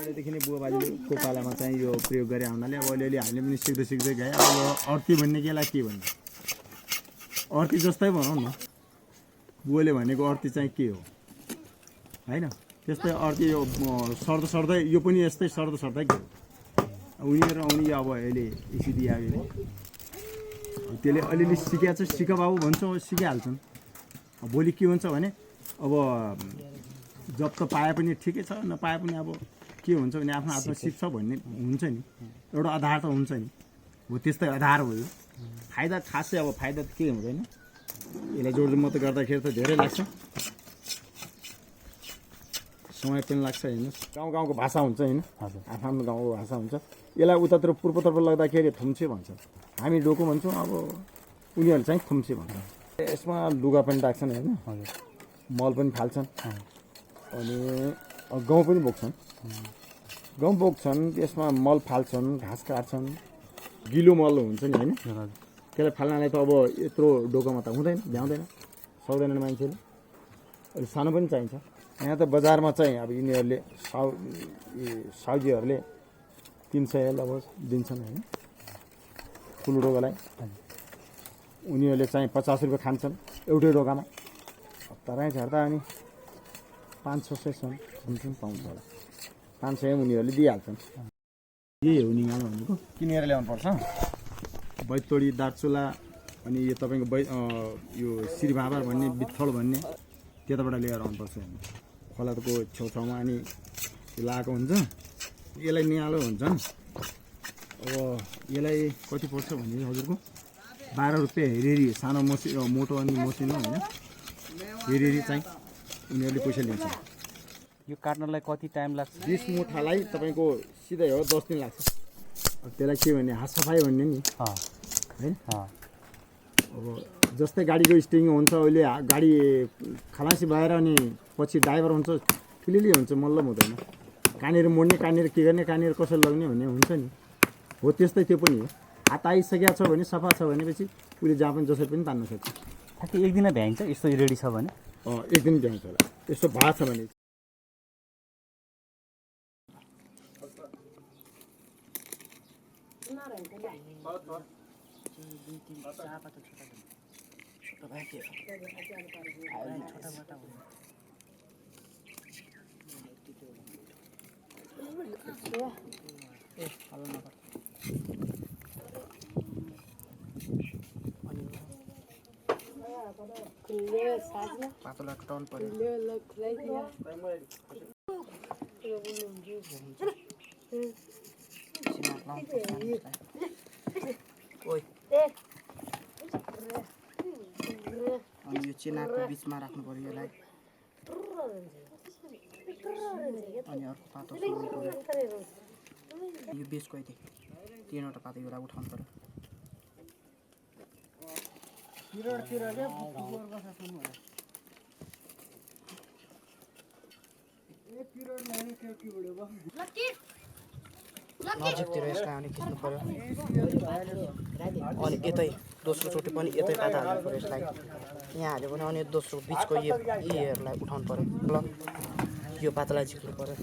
पहिलेदेखि नै बुवा बाजेको पालामा चाहिँ यो प्रयोग गरे हुनाले अब अलिअलि हामीले पनि सिक्दै गए। अब यो अर्ती भन्ने केलाई के भन्ने अर्ती जस्तै भनौँ न, बुवाले भनेको अर्ती चाहिँ के हो होइन, त्यस्तै अर्ती यो सर्दै यो पनि यस्तै सर्दै के हो उनीहरू आउने अब अहिले यसरी आयो त्यसले अलिअलि सिकेको छ, सिक बाबु भन्छ सिकिहाल्छन्। भोलि के हुन्छ भने अब जब त पाए पनि ठिकै छ, नपाए पनि अब के हुन्छ भने आफ्नो हातमा सिक्छ भन्ने हुन्छ नि, एउटा आधार त हुन्छ नि, हो त्यस्तै आधार हो यो। फाइदा खासै अब फाइदा त केही हुँदैन, यसलाई जोडजमत गर्दाखेरि त धेरै लाग्छ, समय पनि लाग्छ। हेर्नुहोस् गाउँको भाषा हुन्छ होइन, आफ्नो गाउँको भाषा हुन्छ। यसलाई उतातिर पूर्वतर्फ लग्दाखेरि थुम्से भन्छ, हामी डोको भन्छौँ, अब उनीहरू चाहिँ थुम्से भन्छ। यसमा लुगा पनि राख्छन् होइन, मल पनि फाल्छन् अनि गहुँ पनि बोक्छन्, त्यसमा मल फाल्छन्, घाँस काट्छन्, गिलो मल हुन्छ नि होइन, त्यसलाई फाल्नलाई त अब यत्रो डोकोमा त हुँदैन, भ्याउँदैन, सक्दैनन् मान्छेले, अलिक सानो पनि चाहिन्छ। यहाँ त बजारमा चाहिँ अब यिनीहरूले साउजीहरूले 300 लगभग दिन्छन् होइन ठुलो डोकालाई, उनीहरूले चाहिँ 50 रुपियाँ खान्छन् एउटै डोकामा। तराई झर्दा अनि 500-600 समथिङ पाउँछ होला, 500 उनीहरूले दिइहाल्छन्। यही हो निगाला भनेको, किनेर ल्याउनुपर्छ। बैतोडी दार्चुला अनि यो तपाईँको यो श्रीभाबर भन्ने बित्थल भन्ने त्यताबाट लिएर आउनुपर्छ। खोलाको छेउछाउमा अनि लगाएको हुन्छ, यसलाई निगालो भन्छन्। अब यसलाई कति पर्छ भने हजुरको 12 रुपियाँ हेरी सानो मोटो अनि मसिनो होइन हेरी चाहिँ उनीहरूले पैसा लिन्छ। यो काट्नलाई कति टाइम लाग्छ? 20 मुठालाई तपाईँको सिधै हो 10 दिन लाग्छ। त्यसलाई के भन्ने हात सफाइ भन्ने नि है। अब जस्तै गाडीको स्टियरिङ हुन्छ, अहिले गाडी खलासी भएर अनि पछि ड्राइभर हुन्छ, ठुलिली हुन्छ, मल्ल हुँदैन, कहाँनिर मोड्ने कहाँनिर के गर्ने कहाँनिर कसरी लग्ने भन्ने हुन्छ नि, हो त्यस्तै त्यो पनि हो। हात आइसकेको छ भने सफा छ भनेपछि उसले जहाँ पनि जसरी पनि तान्न सक्छ। ठ्याक्कै एक दिन भ्याइन्छ यस्तो रेडी छ भने? एक दिन भ्याइन्छ होला, यस्तो भएको छ भने। पातला कटाउनु पर्यो। अनि यो चिनाको बिचमा राख्नु पर्यो यसलाई, अनि अर्को पातो छोड्नु पर्यो। यो बिचको यति 3वटा पातो एउटा उठाउनु पर्यो। नजिकतिर यसलाई अनि खिच्नु पर्यो, अनि यतै दोस्रो चोटि पनि यतै पाता हाल्नु पर्यो यसलाई। यहाँ हाल्यो भने अनि दोस्रो बिचको यीहरूलाई उठाउनु पर्यो। ल यो पातालाई झिक्नु पर्यो,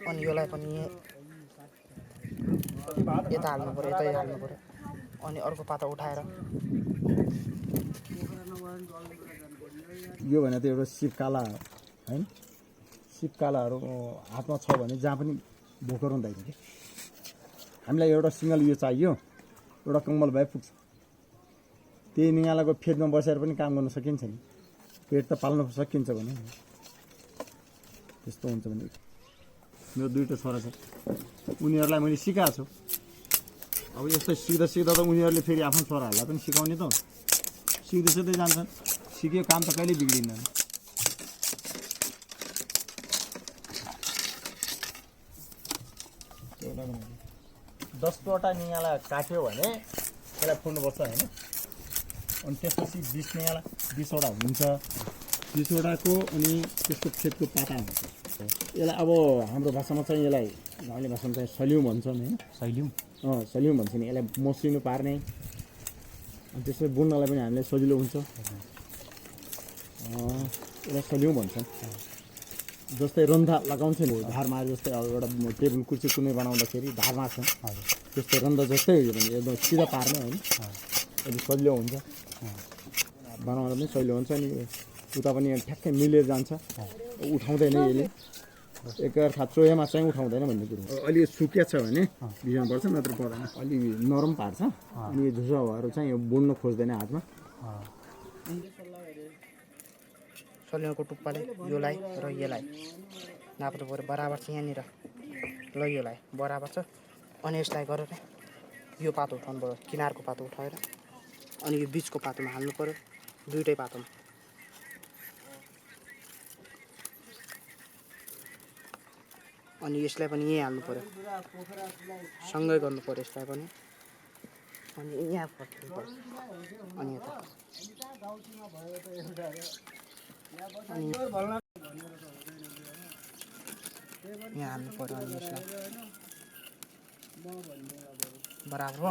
अनि यसलाई पनि यता हाल्नु पर्यो, यतै हाल्नु पर्यो, अनि अर्को पाता उठाएर यो भने त एउटा सिपकाला हो होइन, सिपकालाहरू हातमा छ भने जहाँ पनि भोकर हुँदैन कि। हामीलाई एउटा सिङ्गल यो चाहियो, एउटा कम्बल भए पुग्छ। त्यही निगालाको फेदमा बसेर पनि काम गर्न सकिन्छ नि, पेट त पाल्न सकिन्छ भने त्यस्तो हुन्छ भने। मेरो 2टा छोरा छ, उनीहरूलाई मैले सिकाएको छु। अब यस्तो सिक्दा त उनीहरूले फेरि आफ्नो छोराहरूलाई पनि सिकाउने त, सिक्दै जान्छन्, सिकेको काम त कहिले बिग्रिँदैन। एउटा 10वटा निगाला काट्यो भने त्यसलाई फुल्नुपर्छ होइन, अनि त्यसपछि 20 निगाला 20वटा हुन्छ, 20वटाको अनि त्यसको फेदको पाता हुन्छ। यसलाई अब हाम्रो भाषामा चाहिँ यसलाई गाउँले भाषामा चाहिँ सल्युम भन्छन् होइन, सल्युम भन्छ नि। यसलाई मसिनो पार्ने, अनि त्यसपछि बुन्नलाई पनि हामीलाई सजिलो हुन्छ, यसलाई सल्युम भन्छन्। जस्तै रन्धा लगाउँछ नि धारमा जस्तै अब एउटा टेबल कुर्सी कुनै बनाउँदाखेरि धारमा छ त्यस्तै रन्धा जस्तै हो भने एकदम सिधा पार्ने होइन यदि सजिलो हुन्छ बनाउँदा पनि सजिलो हुन्छ अनि उता पनि ठ्याक्कै मिलेर जान्छ उठाउँदैन यसले एकअर्का चोयामा चाहिँ उठाउँदैन भन्ने कुरो अलि सुकिया छ भने बिहान पर्छ नत्र पर्दैन अलि नरम पार्छ अनि झुसाहरू चाहिँ यो बुड्न खोज्दैन हातमा सलियोको टुप्पाले योलाई र यसलाई नाप्नु पऱ्यो बराबर छ यहाँनिर ल योलाई बराबर छ अनि यसलाई गरेर यो पातो उठाउनु पऱ्यो किनारको पातो उठाएर अनि यो बिचको पातोमा हाल्नु पऱ्यो दुईटै पातोमा अनि यसलाई पनि यहीँ हाल्नु पऱ्यो सँगै गर्नु पऱ्यो यसलाई पनि अनि यहाँ फर्किनु पऱ्यो अनि यता यहाँ हाल्नु पऱ्यो अनि यसलाई बराबर हो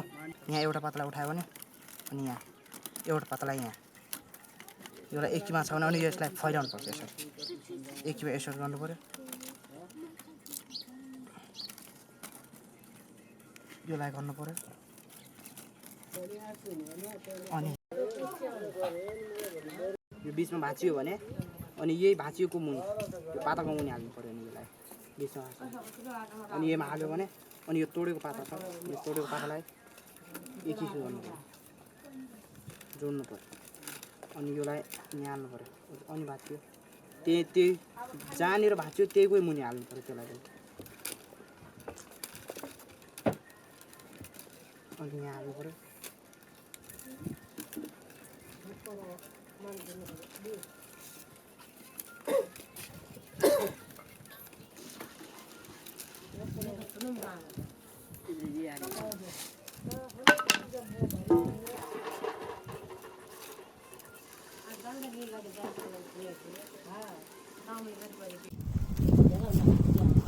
यहाँ एउटा पातला उठायो भने अनि यहाँ एउटा पातला यहाँ एउटा एकीमा छ भने अनि यसलाई फैलाउनु पर्छ यसरी एकीमा यसरी गर्नु पऱ्यो योलाई गर्नु पऱ्यो अनि यो बिचमा भाँचियो भने अनि यही भाँचिएको मुनि यो पाताको मुनि हाल्नु पऱ्यो अनि यसलाई बिचमा अनि यसमा हाल्यो भने अनि यो तोडेको पाता छ यो तोडेको पातालाई एक गर्नु पऱ्यो जोड्नु पऱ्यो अनि योलाई यहाँ हाल्नु पऱ्यो अनि भाँच्यो त्यही जहाँनिर भाँच्यो त्यहीकै मुनि हाल्नु पऱ्यो त्यसलाई अनि यहाँ हाल्नु पऱ्यो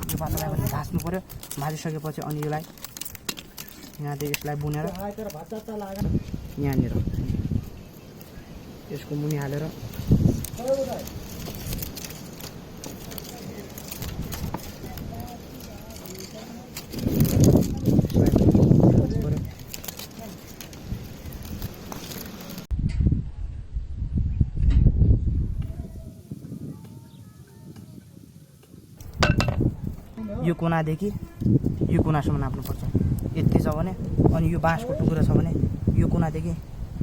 यो पातालाई पनि भाँच्नु पऱ्यो भाँचिसकेपछि अनि यसलाई यहाँदेखि यसलाई बुनेर यहाँनिर यसको मुनि हालेर यो कुनादेखि यो कुनासम्म नाप्नुपर्छ यति छ भने अनि यो बाँसको टुक्रा छ भने यो कुनादेखि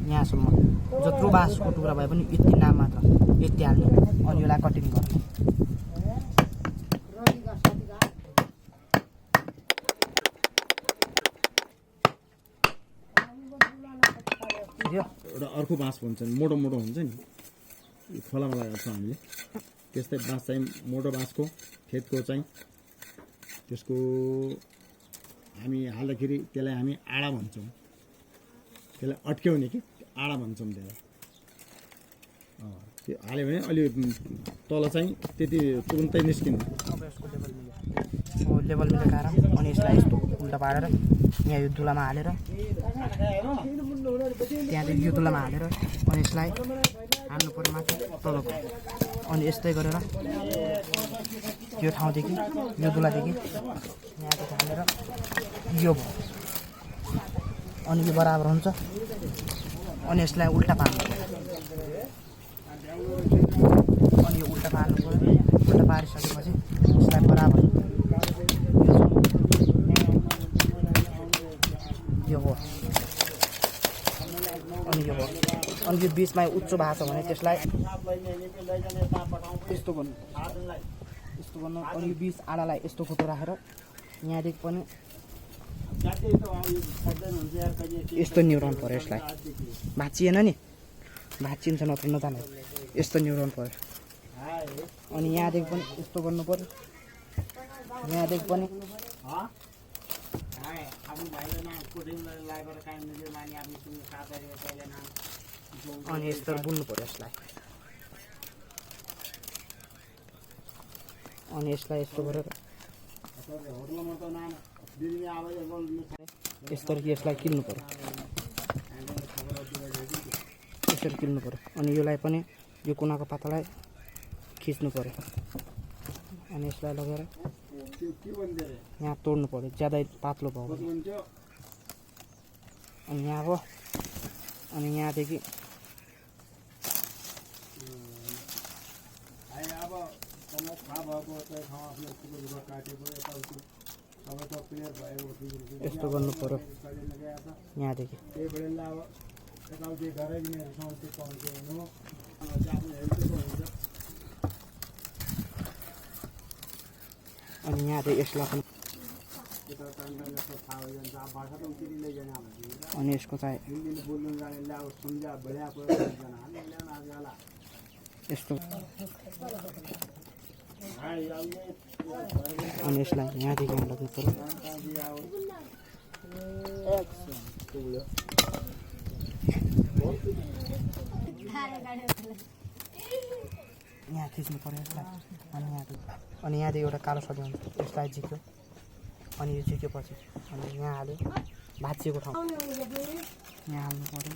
यहाँसम्म जत्रो बाँसको टुक्रा भए पनि यति नाम मात्र यति हाल्ने अनि यसलाई कटिङ गर्ने एउटा अर्को बाँस भन्छ नि मोटो मोटो हुन्छ नि खोलामा लगाएको छ हामीले त्यस्तै बाँस चाहिँ मोटो बाँसको फेदको चाहिँ त्यसको हामी हाल्दाखेरि त्यसलाई हामी आडा भन्छौँ त्यसलाई अट्क्याउने कि आडा भन्छौँ त्यसलाई त्यो हाल्यो भने अलि तल चाहिँ त्यति तुरुन्तै निस्किने अब यसको लेभल मिलाएर अनि यसलाई यस्तो उल्टा पारेर यहाँ यो दुलामा हालेर त्यहाँदेखि यो दुलामा हालेर अनि यसलाई हाल्नु पऱ्यो माथि तलको अनि यस्तै गरेर यो ठाउँदेखि यो दुलादेखि यहाँदेखि हालेर यो भयो अनि यो बराबर हुन्छ अनि यसलाई उल्टा पार्नु अनि यो उल्टा पार्नु पऱ्यो उल्टा पारिसकेपछि यसलाई बराबर यो भयो अनि यो भयो अनि यो बिचमा उच्च भएको छ भने त्यसलाई यस्तो गर्नु अनि यो बिच आडालाई यस्तो खोटो राखेर यहाँदेखि पनि यस्तो न्युरोन पऱ्यो यसलाई भाँचिएन नि भाँचिन्छ नत्र नजाने यस्तो न्युरोन पऱ्यो अनि यहाँदेखि पनि यस्तो गर्नु पऱ्यो यहाँदेखि पनि अनि यस्तो बुन्नु पऱ्यो यसलाई अनि यसलाई यस्तो गरेर यसरी यसलाई किल्नु पऱ्यो यसरी किल्नु पऱ्यो अनि यसलाई पनि यो कुनाको पातालाई खिच्नु पऱ्यो अनि यसलाई लगेर यहाँ तोड्नु पर्यो ज्यादै पातलो भयो भने। अनि यहाँ अब अनि यहाँदेखि यस्तो गर्नु पर्यो यहाँदेखि। अनि यहाँदेखि यसलाई पनि अनि यसको चाहिँ यस्तो अनि यसलाई यहाँदेखि यहाँ लग्नु पर्यो। यहाँ खिच्नु पर्यो यसलाई। अनि यहाँदेखि एउटा कालो सड्यो हुन्छ यसलाई झिक्यो। अनि यो झिकेपछि अनि यहाँ हाल्यो भाँचिएको ठाउँ यहाँ हाल्नु पर्यो।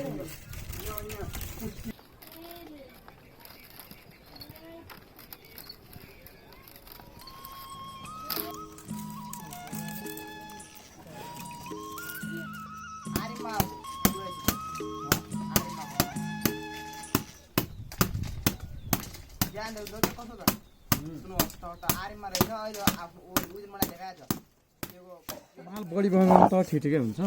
यहाँ माल बढी बनाउनु त ठिकै हुन्छ।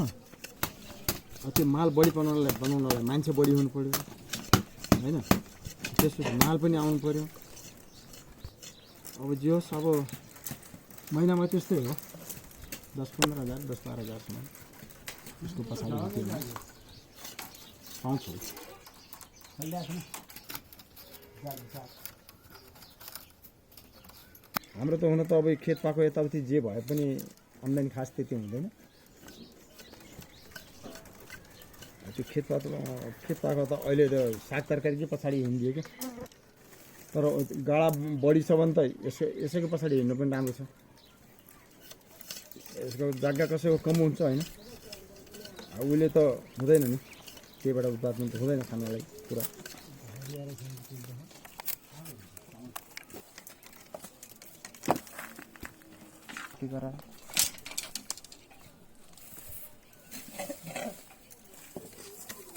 त्यो माल बढी बनाउनलाई मान्छे बढी हुनु पर्यो होइन। त्यसपछि माल पनि आउनु पर्यो। अब जे होस् अब महिनामा त्यस्तै हो 10-15 हजार 10-12 हजारसम्म। उसको पछाडि पाउँछु। हाम्रो त हुन त अब खेत पाएको यताउति जे भए पनि आम्दानी खास त्यति हुँदैन। त्यो खेत पाएको त अहिले त साग तरकारी चाहिँ पछाडि हिँडिदियो क्या। तर गाडा बढी छ भने त यसैको पछाडि हिँड्नु पनि राम्रो छ। यसको जग्गा कसैको कम हुन्छ होइन। उसले त हुँदैन नि त्यहीबाट उत्पादन त हुँदैन खानालाई पुरा।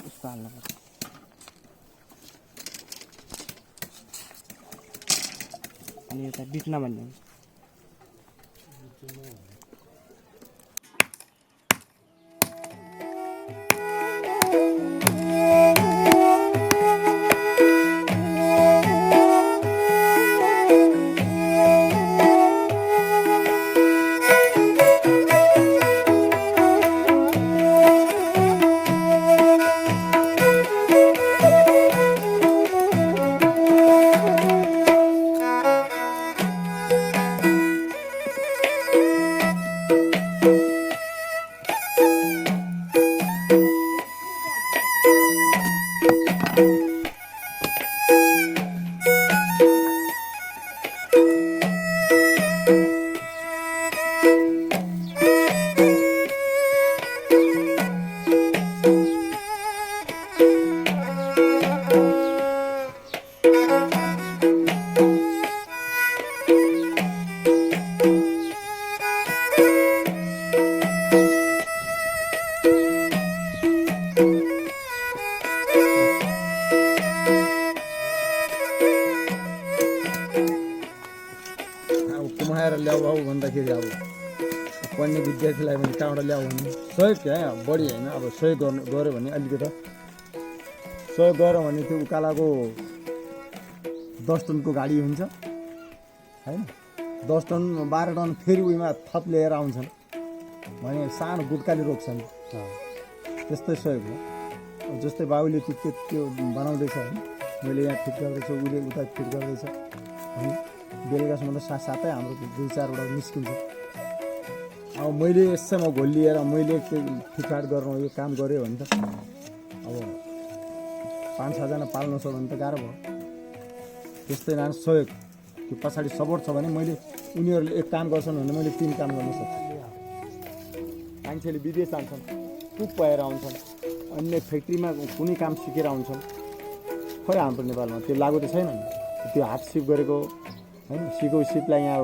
यस्तो हाल्नुपर्छ। अनि यता बिट्न भन्ने ल्याऊ आऊ भन्दाखेरि अब पढ्ने विद्यार्थीलाई पनि कहाँबाट ल्याऊ भने सहयोग क्या बढी होइन। अब सहयोग गऱ्यो भने अलिकति सहयोग गऱ्यो भने त्यो उकालाको 10 टनको गाडी हुन्छ होइन। 10 टन 12 टन फेरि उहीमा थप लिएर आउँछन् भने सानो गुटकाले रोक्छन्। त्यस्तै सहयोग हो। जस्तै बाबुले त्यो बनाउँदैछ होइन। मैले यहाँ फिट गर्दैछु उसले उता फिट गर्दैछ होइन। बेलुकासम्म त साथसाथै हाम्रो 2-4वटा निस्किन्छ। अब मैले यसैमा घोलिएर मैले फिटफाट गर्नु यो काम गऱ्यो भने त अब 5-6 जना पाल्नु छ भने त गाह्रो भयो। त्यस्तै नाम सहयोग त्यो पछाडि सपोर्ट छ भने मैले उनीहरूले एक काम गर्छन् भने मैले 3 काम गर्न सक्छु। मान्छेले विदेश जान्छन् कुक भएर आउँछन् अन्य फ्याक्ट्रीमा कुनै काम सिकेर आउँछन् खोइ हाम्रो नेपालमा त्यो लागु त छैन नि त्यो हात सिप गरेको होइन सिको सिपलाई यहाँ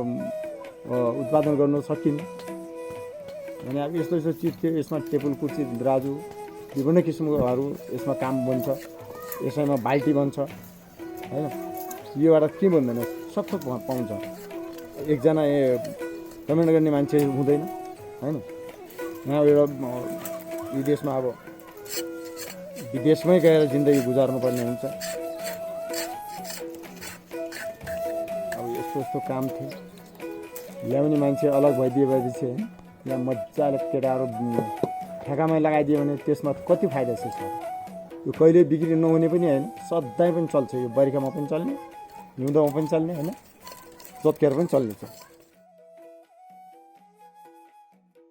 उत्पादन गर्नु सकिन्न अनि अब यस्तो यस्तो चिज थियो यसमा टेबल कुर्सी राजु विभिन्न किसिमकोहरू यसमा काम बन्छ यसैमा बाल्टी बन्छ होइन योबाट के भन्दैन सब पाउँछ एकजना कमेन्ट गर्ने मान्छे हुँदैन होइन यहाँ एउटा विदेशमा अब विदेशमै गएर जिन्दगी गुजार्नुपर्ने हुन्छ अब यस्तो यस्तो काम थियो ल्याउने मान्छे अलग भइदिएपछि होइन यहाँ मजाले केटाहरू ठेकामै लगाइदियो भने त्यसमा कति फाइदा छ सर यो कहिले बिक्री नहुने पनि होइन सधैँ पनि चल्छ यो बर्खामा पनि चल्ने हिउँदोमा पनि चल्ने होइन जतिखेर पनि चल्ने छ